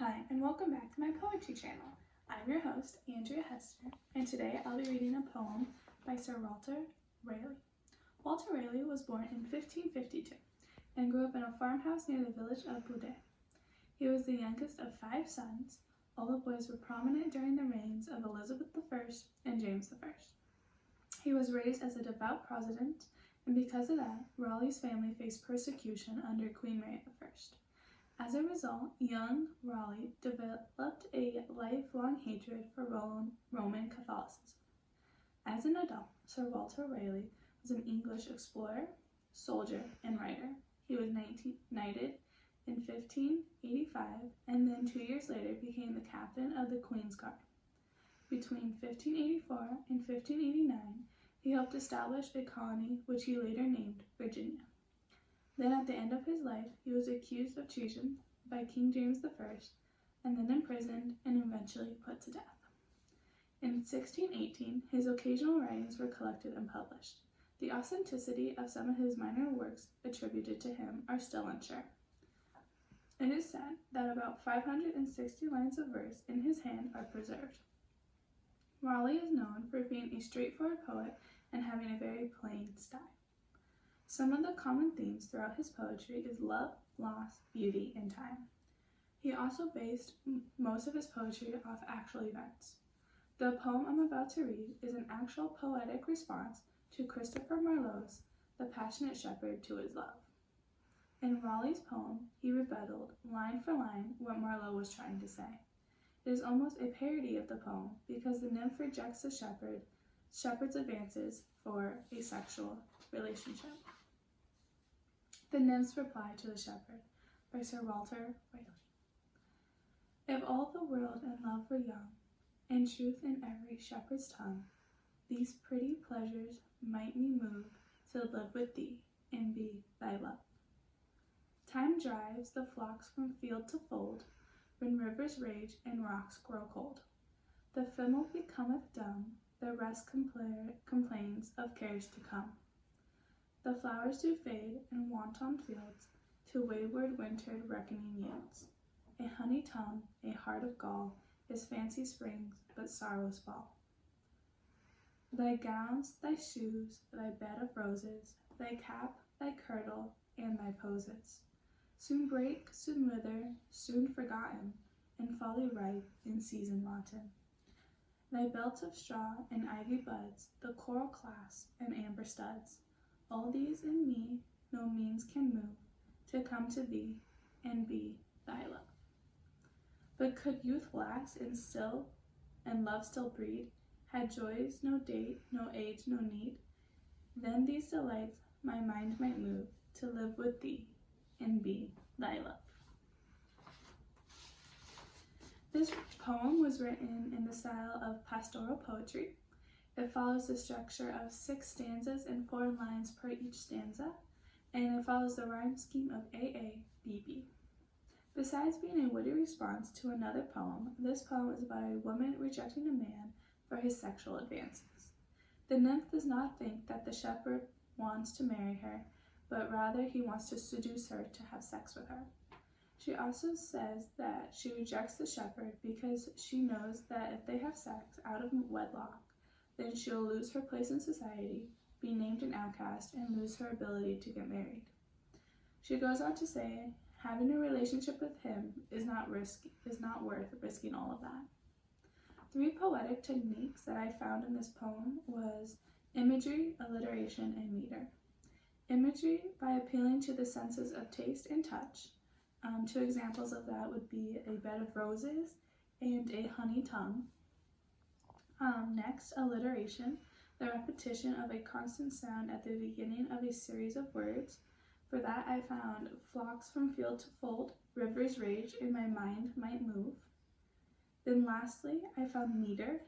Hi, and welcome back to my poetry channel. I'm your host, Andrea Hester, and today I'll be reading a poem by Sir Walter Raleigh. Walter Raleigh was born in 1552 and grew up in a farmhouse near the village of Boudet. He was the youngest of 5 sons. All the boys were prominent during the reigns of Elizabeth I and James I. He was raised as a devout Protestant, and because of that, Raleigh's family faced persecution under Queen Mary I. As a result, young Raleigh developed a lifelong hatred for Roman Catholicism. As an adult, Sir Walter Raleigh was an English explorer, soldier, and writer. He was knighted in 1585 and then 2 years later became the captain of the Queen's Guard. Between 1584 and 1589, he helped establish a colony which he later named Virginia. Then at the end of his life, he was accused of treason by King James I and then imprisoned and eventually put to death. In 1618, his occasional writings were collected and published. The authenticity of some of his minor works attributed to him are still unsure. It is said that about 560 lines of verse in his hand are preserved. Raleigh is known for being a straightforward poet and having a very plain style. Some of the common themes throughout his poetry is love, loss, beauty, and time. He also based most of his poetry off actual events. The poem I'm about to read is an actual poetic response to Christopher Marlowe's The Passionate Shepherd to His Love. In Raleigh's poem, he rebutted line for line what Marlowe was trying to say. It is almost a parody of the poem because the nymph rejects the shepherd's advances for a sexual relationship. The Nymphs Reply to the Shepherd by Sir Walter Raleigh. If all the world and love were young, and truth in every shepherd's tongue, these pretty pleasures might me move to live with thee and be thy love. Time drives the flocks from field to fold, when rivers rage and rocks grow cold. The fimmel becometh dumb, the rest complains of cares to come. The flowers do fade in wanton fields, to wayward winter reckoning yields. A honey tongue, a heart of gall, is fancy springs, but sorrow's ball. Thy gowns, thy shoes, thy bed of roses, thy cap, thy kirtle, and thy poses, soon break, soon wither, soon forgotten, in folly ripe, in season wanton. Thy belt of straw and ivy buds, the coral clasp and amber studs, all these in me no means can move, to come to thee and be thy love. But could youth last and love still breed, had joys no date, no age, no need, then these delights my mind might move, to live with thee and be thy love. This poem was written in the style of pastoral poetry. It follows the structure of 6 stanzas and 4 lines per each stanza, and it follows the rhyme scheme of AABB. Besides being a witty response to another poem, this poem is about a woman rejecting a man for his sexual advances. The nymph does not think that the shepherd wants to marry her, but rather he wants to seduce her to have sex with her. She also says that she rejects the shepherd because she knows that if they have sex out of wedlock, then she'll lose her place in society, be named an outcast, and lose her ability to get married. She goes on to say, having a relationship with him is not worth risking all of that. 3 poetic techniques that I found in this poem was imagery, alliteration, and meter. Imagery by appealing to the senses of taste and touch. 2 examples of that would be a bed of roses and a honey tongue. Next, alliteration, the repetition of a constant sound at the beginning of a series of words. For that, I found flocks from field to fold, rivers rage, and my mind might move. Then lastly, I found meter.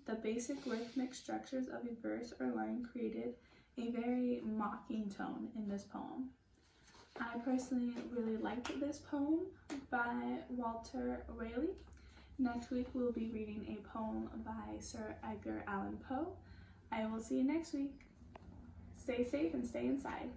The basic rhythmic structures of a verse or line created a very mocking tone in this poem. I personally really liked this poem by Walter Raleigh. Next week, we'll be reading a poem by Sir Edgar Allan Poe. I will see you next week. Stay safe and stay inside.